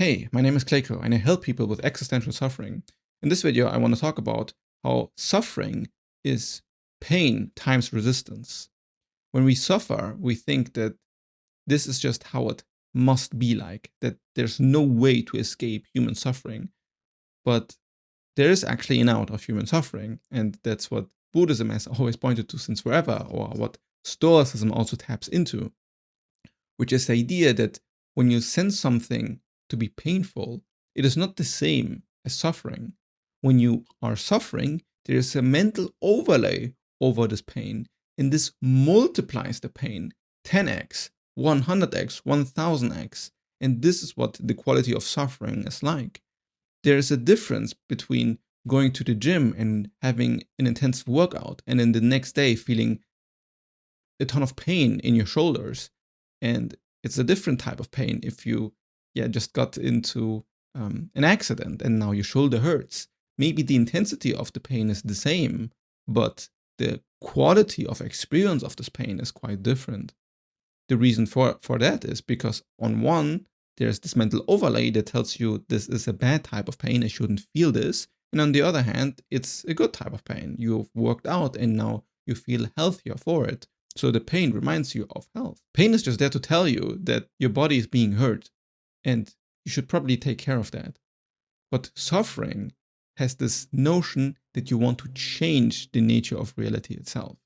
Hey, my name is Kleiko and I help people with existential suffering. In this video, I want to talk about how suffering is pain times resistance. When we suffer, we think that this is just how it must be like, that there's no way to escape human suffering. But there is actually an out of human suffering, and that's what Buddhism has always pointed to since forever, or what Stoicism also taps into, which is the idea that when you sense something to be painful, it is not the same as suffering. When you are suffering, there is a mental overlay over this pain, and this multiplies the pain 10x, 100x, 1000x. And this is what the quality of suffering is like. There is a difference between going to the gym and having an intensive workout, and then the next day feeling a ton of pain in your shoulders. And it's a different type of pain if you just got into an accident and now your shoulder hurts. Maybe the intensity of the pain is the same, but the quality of experience of this pain is quite different. The reason for that is because on one, there's this mental overlay that tells you this is a bad type of pain, I shouldn't feel this. And on the other hand, it's a good type of pain. You've worked out and now you feel healthier for it. So the pain reminds you of health. Pain is just there to tell you that your body is being hurt and you should probably take care of that. But suffering has this notion that you want to change the nature of reality itself.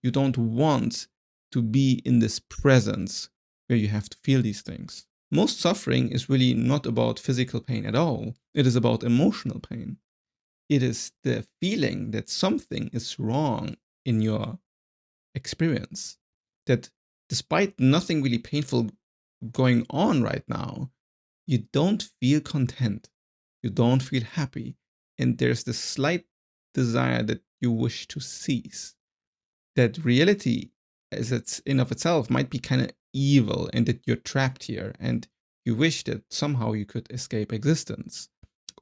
You don't want to be in this presence where you have to feel these things. Most suffering is really not about physical pain at all. It is about emotional pain. It is the feeling that something is wrong in your experience, that despite nothing really painful going on right now, you don't feel content, you don't feel happy, and there's this slight desire that you wish to cease. That reality as it's in of itself might be kind of evil and that you're trapped here and you wish that somehow you could escape existence,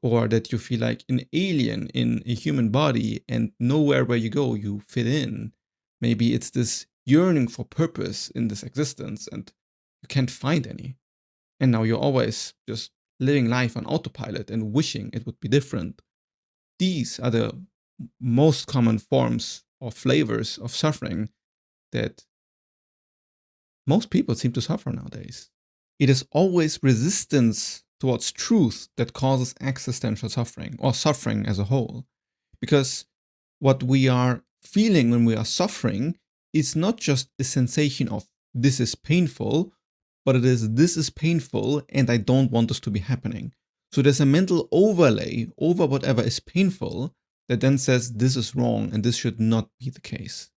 or that you feel like an alien in a human body and nowhere where you go you fit in. Maybe it's this yearning for purpose in this existence and you can't find any. And now you're always just living life on autopilot and wishing it would be different. These are the most common forms or flavors of suffering that most people seem to suffer nowadays. It is always resistance towards truth that causes existential suffering, or suffering as a whole. Because what we are feeling when we are suffering is not just a sensation of this is painful, but it is this is painful and I don't want this to be happening. So there's a mental overlay over whatever is painful that then says this is wrong and this should not be the case.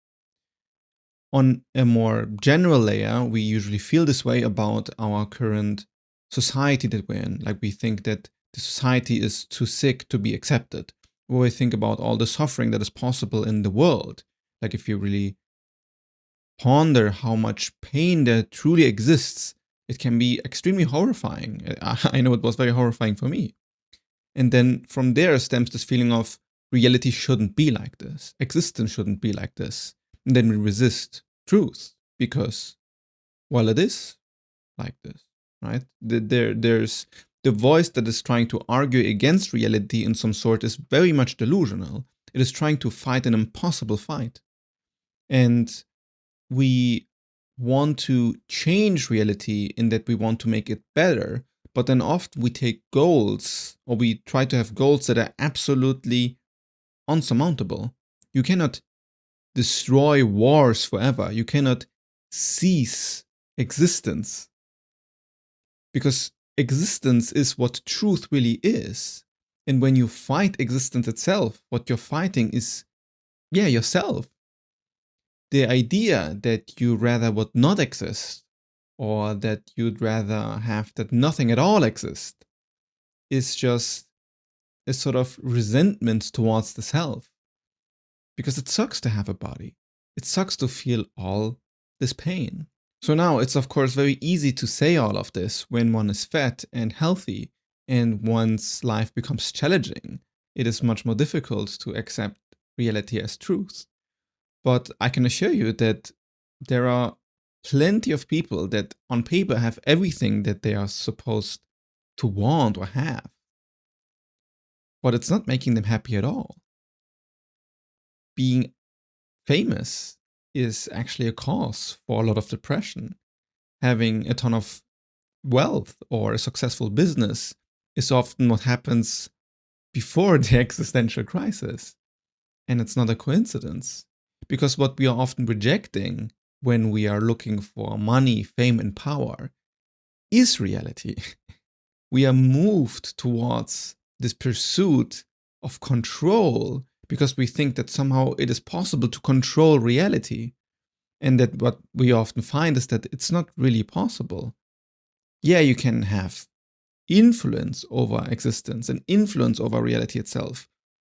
On a more general layer, we usually feel this way about our current society that we're in. Like we think that the society is too sick to be accepted. Or we think about all the suffering that is possible in the world. Like if you really ponder how much pain there truly exists, it can be extremely horrifying. I know it was very horrifying for me. And then from there stems this feeling of reality shouldn't be like this. Existence shouldn't be like this. And then we resist truth because, well, it is like this, right? There's the voice that is trying to argue against reality in some sort is very much delusional. It is trying to fight an impossible fight. And we want to change reality in that we want to make it better, but then often we take goals, or we try to have goals that are absolutely unsurmountable. You cannot destroy wars forever. You cannot cease existence. Because existence is what truth really is. And when you fight existence itself, what you're fighting is, yourself. The idea that you rather would not exist, or that you'd rather have that nothing at all exists, is just a sort of resentment towards the self. Because it sucks to have a body. It sucks to feel all this pain. So now it's of course very easy to say all of this when one is fat and healthy and one's life becomes challenging. It is much more difficult to accept reality as truth. But I can assure you that there are plenty of people that on paper have everything that they are supposed to want or have. But it's not making them happy at all. Being famous is actually a cause for a lot of depression. Having a ton of wealth or a successful business is often what happens before the existential crisis. And it's not a coincidence, because what we are often rejecting when we are looking for money, fame, and power is reality. We are moved towards this pursuit of control because we think that somehow it is possible to control reality. And that what we often find is that it's not really possible. Yeah, you can have influence over existence and influence over reality itself,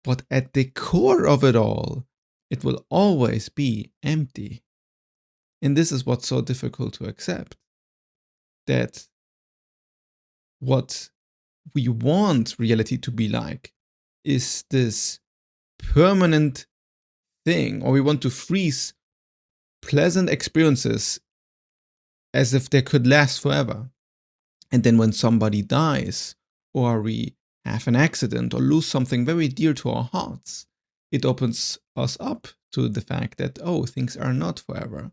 but at the core of it all, it will always be empty. And this is what's so difficult to accept. That what we want reality to be like is this permanent thing, or we want to freeze pleasant experiences as if they could last forever. And then when somebody dies, or we have an accident, or lose something very dear to our hearts, it opens us up to the fact that, oh, things are not forever.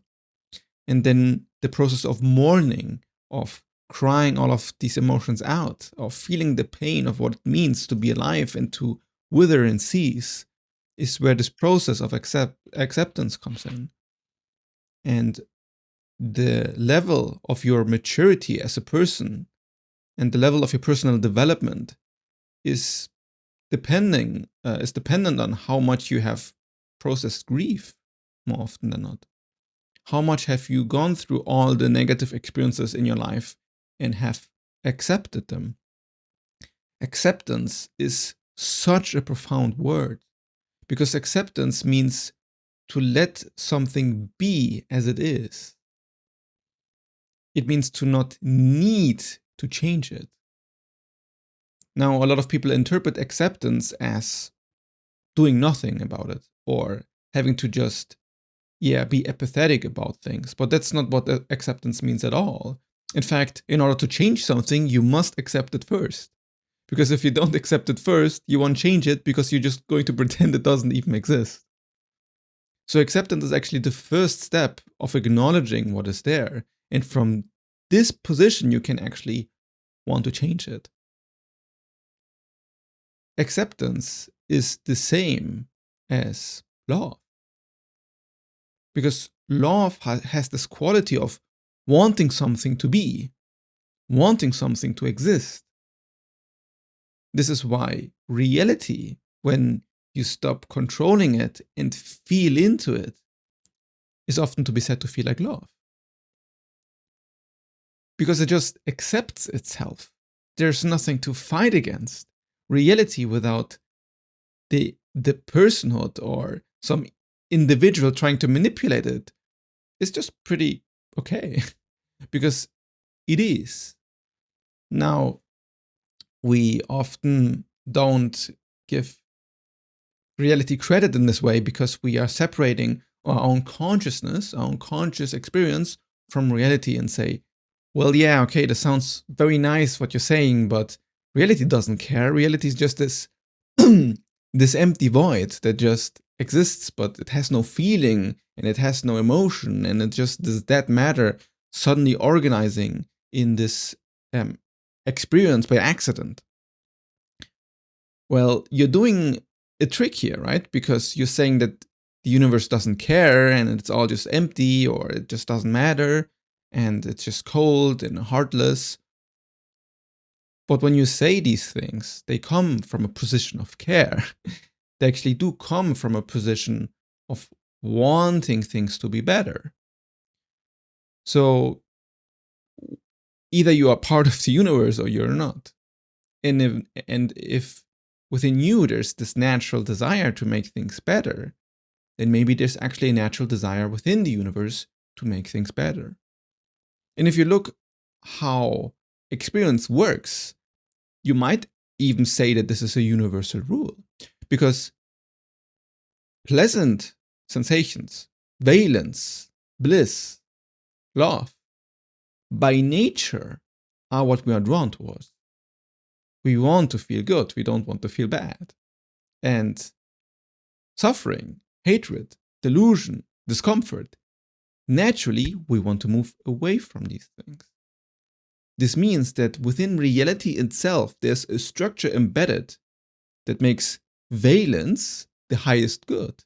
And then the process of mourning, of crying all of these emotions out, of feeling the pain of what it means to be alive and to wither and cease, is where this process of acceptance comes in. And the level of your maturity as a person and the level of your personal development is dependent on how much you have processed grief more often than not. How much have you gone through all the negative experiences in your life and have accepted them? Acceptance is such a profound word, because acceptance means to let something be as it is. It means to not need to change it. Now, a lot of people interpret acceptance as doing nothing about it, or having to just, be apathetic about things. But that's not what acceptance means at all. In fact, in order to change something, you must accept it first. Because if you don't accept it first, you won't change it, because you're just going to pretend it doesn't even exist. So acceptance is actually the first step of acknowledging what is there. And from this position, you can actually want to change it. Acceptance is the same as love. Because love has this quality of wanting something to be, wanting something to exist. This is why reality, when you stop controlling it and feel into it, is often to be said to feel like love. Because it just accepts itself. There's nothing to fight against. Reality without the personhood or some individual trying to manipulate it is just pretty okay. Because it is. Now, we often don't give reality credit in this way, because we are separating our own consciousness, our own conscious experience from reality, and say, well, yeah, okay, that sounds very nice what you're saying, but reality doesn't care. Reality is just this this empty void that just exists, but it has no feeling and it has no emotion, and it just does that matter suddenly organizing in this experience by accident. Well, you're doing a trick here, right? Because you're saying that the universe doesn't care and it's all just empty, or it just doesn't matter and it's just cold and heartless. But when you say these things, they come from a position of care. They actually do come from a position of wanting things to be better. So either you are part of the universe or you're not. And if within you there's this natural desire to make things better, then maybe there's actually a natural desire within the universe to make things better. And if you look how experience works, you might even say that this is a universal rule, because pleasant sensations, valence, bliss, love, by nature are what we are drawn towards. We want to feel good. We don't want to feel bad. And suffering, hatred, delusion, discomfort, naturally, we want to move away from these things. This means that within reality itself, there's a structure embedded that makes valence the highest good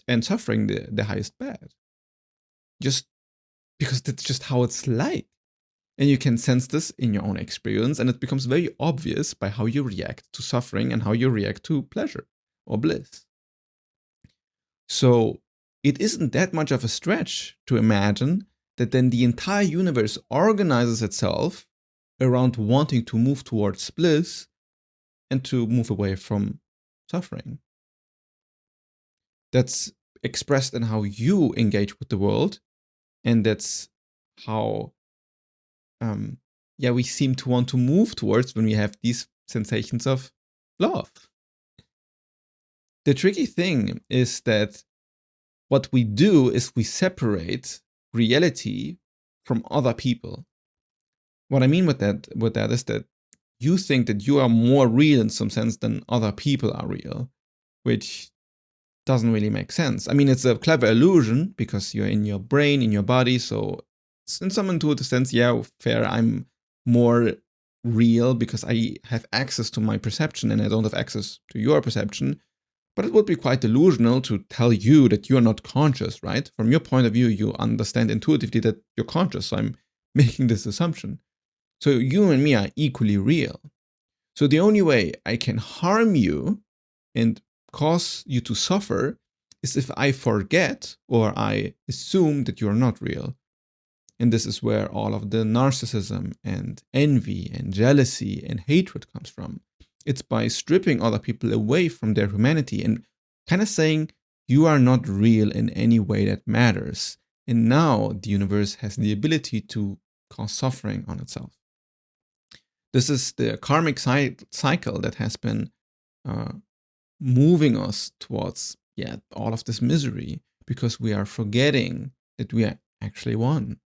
and suffering the highest bad. Just because that's just how it's like. And you can sense this in your own experience, and it becomes very obvious by how you react to suffering and how you react to pleasure or bliss. So it isn't that much of a stretch to imagine that then the entire universe organizes itself around wanting to move towards bliss and to move away from suffering. That's expressed in how you engage with the world, and that's how we seem to want to move towards when we have these sensations of love. The tricky thing is that what we do is we separate reality from other people. What I mean with that is that you think that you are more real in some sense than other people are real, which doesn't really make sense. I mean, it's a clever illusion because you're in your brain, in your body, so in some intuitive sense, yeah, fair, I'm more real because I have access to my perception and I don't have access to your perception. But it would be quite delusional to tell you that you're not conscious, right? From your point of view, you understand intuitively that you're conscious, so I'm making this assumption. So you and me are equally real. So the only way I can harm you and cause you to suffer is if I forget or I assume that you're not real. And this is where all of the narcissism and envy and jealousy and hatred comes from. It's by stripping other people away from their humanity and kind of saying, you are not real in any way that matters. And now the universe has the ability to cause suffering on itself. This is the karmic cycle that has been moving us towards all of this misery because we are forgetting that we are actually one.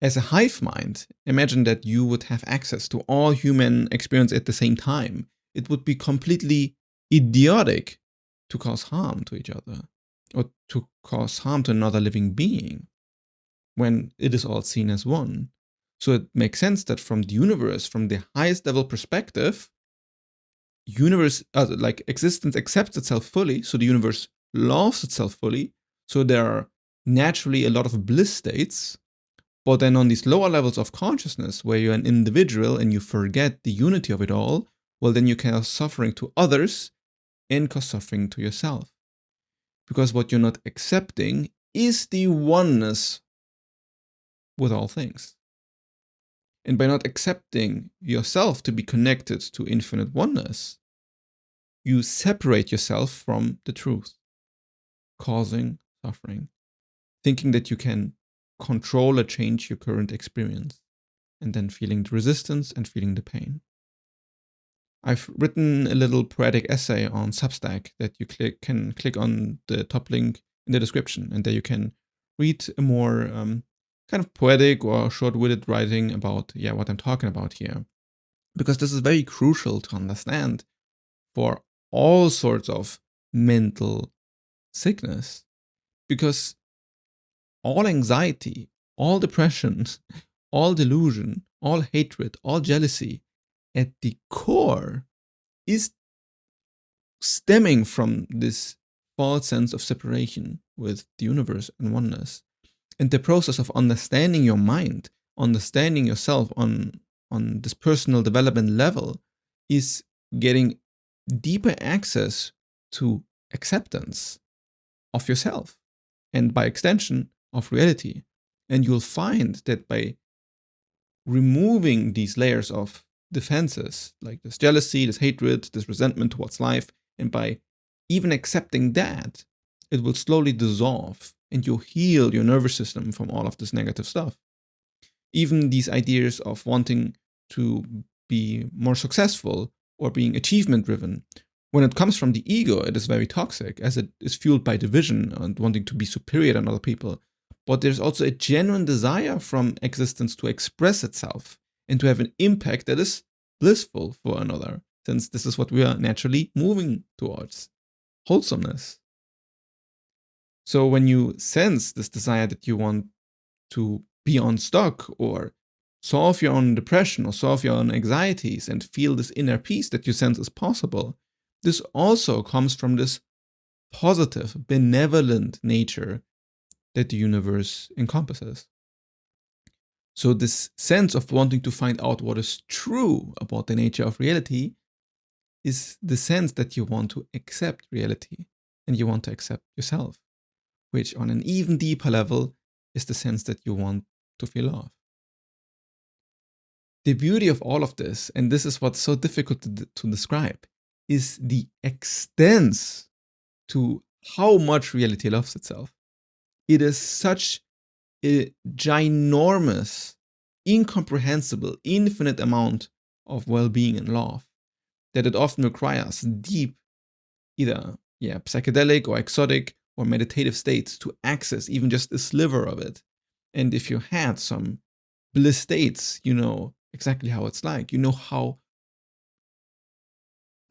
As a hive mind, imagine that you would have access to all human experience at the same time. It would be completely idiotic to cause harm to each other or to cause harm to another living being when it is all seen as one. So it makes sense that from the universe, from the highest level perspective, existence accepts itself fully, so the universe loves itself fully, so there are naturally a lot of bliss states. But then on these lower levels of consciousness, where you're an individual and you forget the unity of it all, well, then you cause suffering to others and cause suffering to yourself. Because what you're not accepting is the oneness with all things. And by not accepting yourself to be connected to infinite oneness, you separate yourself from the truth, causing suffering, thinking that you can control or change your current experience, and then feeling the resistance and feeling the pain. I've written a little poetic essay on Substack that you can click on the top link in the description, and there you can read a more kind of poetic or short-witted writing about what I'm talking about here. Because this is very crucial to understand for all sorts of mental sickness. Because all anxiety, all depression, all delusion, all hatred, all jealousy, at the core is stemming from this false sense of separation with the universe and oneness. And the process of understanding your mind, understanding yourself on this personal development level is getting deeper access to acceptance of yourself and by extension of reality. And you'll find that by removing these layers of defenses, like this jealousy, this hatred, this resentment towards life, and by even accepting that, it will slowly dissolve and you'll heal your nervous system from all of this negative stuff. Even these ideas of wanting to be more successful or being achievement driven, when it comes from the ego, it is very toxic as it is fueled by division and wanting to be superior than other people. But there's also a genuine desire from existence to express itself and to have an impact that is blissful for another, since this is what we are naturally moving towards, wholesomeness. So when you sense this desire that you want to be unstuck or solve your own depression or solve your own anxieties and feel this inner peace that you sense is possible, this also comes from this positive, benevolent nature that the universe encompasses. So this sense of wanting to find out what is true about the nature of reality is the sense that you want to accept reality and you want to accept yourself, which on an even deeper level is the sense that you want to feel love. The beauty of all of this, and this is what's so difficult to describe, is the extent to how much reality loves itself. It is such a ginormous, incomprehensible, infinite amount of well-being and love that it often requires deep, either psychedelic or exotic or meditative states to access even just a sliver of it. And if you had some bliss states, you know exactly how it's like. You know how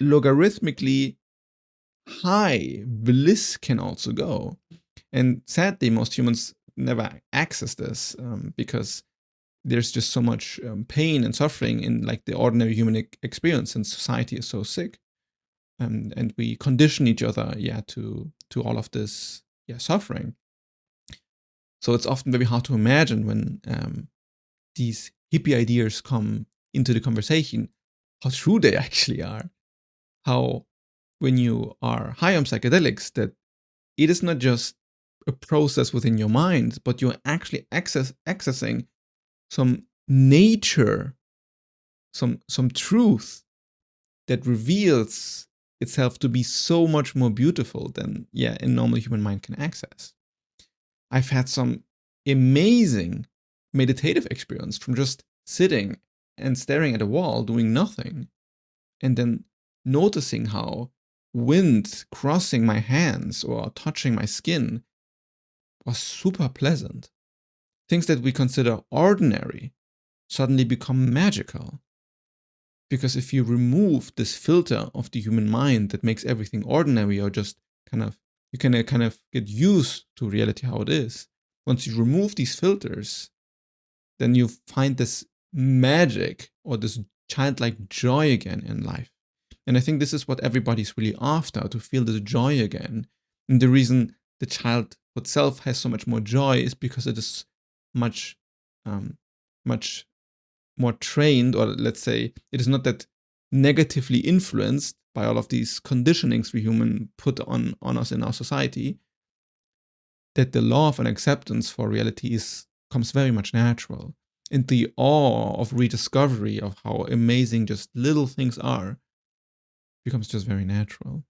logarithmically high bliss can also go. And sadly, most humans never access this because there's just so much pain and suffering in like the ordinary human experience, and society is so sick. And we condition each other, to all of this, suffering. So it's often very hard to imagine when these hippie ideas come into the conversation, how true they actually are. How when you are high on psychedelics, that it is not just a process within your mind, but you're actually accessing some nature, some truth that reveals itself to be so much more beautiful than a normal human mind can access. I've had some amazing meditative experience from just sitting and staring at a wall doing nothing, and then noticing how wind crossing my hands or touching my skin was super pleasant. Things that we consider ordinary suddenly become magical. Because if you remove this filter of the human mind that makes everything ordinary, or just you can kind of get used to reality how it is. Once you remove these filters, then you find this magic or this childlike joy again in life. And I think this is what everybody's really after, to feel this joy again. And the reason the child itself has so much more joy is because it is much more trained, or let's say it is not that negatively influenced by all of these conditionings we human put on us in our society, that the love and acceptance for reality comes very much natural. And the awe of rediscovery of how amazing just little things are becomes just very natural.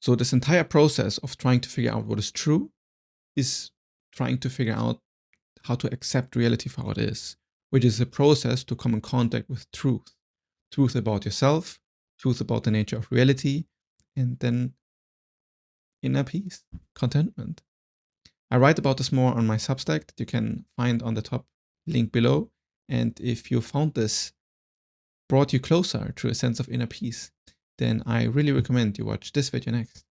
So this entire process of trying to figure out what is true is trying to figure out how to accept reality for how it is, which is a process to come in contact with truth. Truth about yourself, truth about the nature of reality, and then inner peace, contentment. I write about this more on my Substack that you can find on the top link below. And if you found this brought you closer to a sense of inner peace, then I really recommend you watch this video next.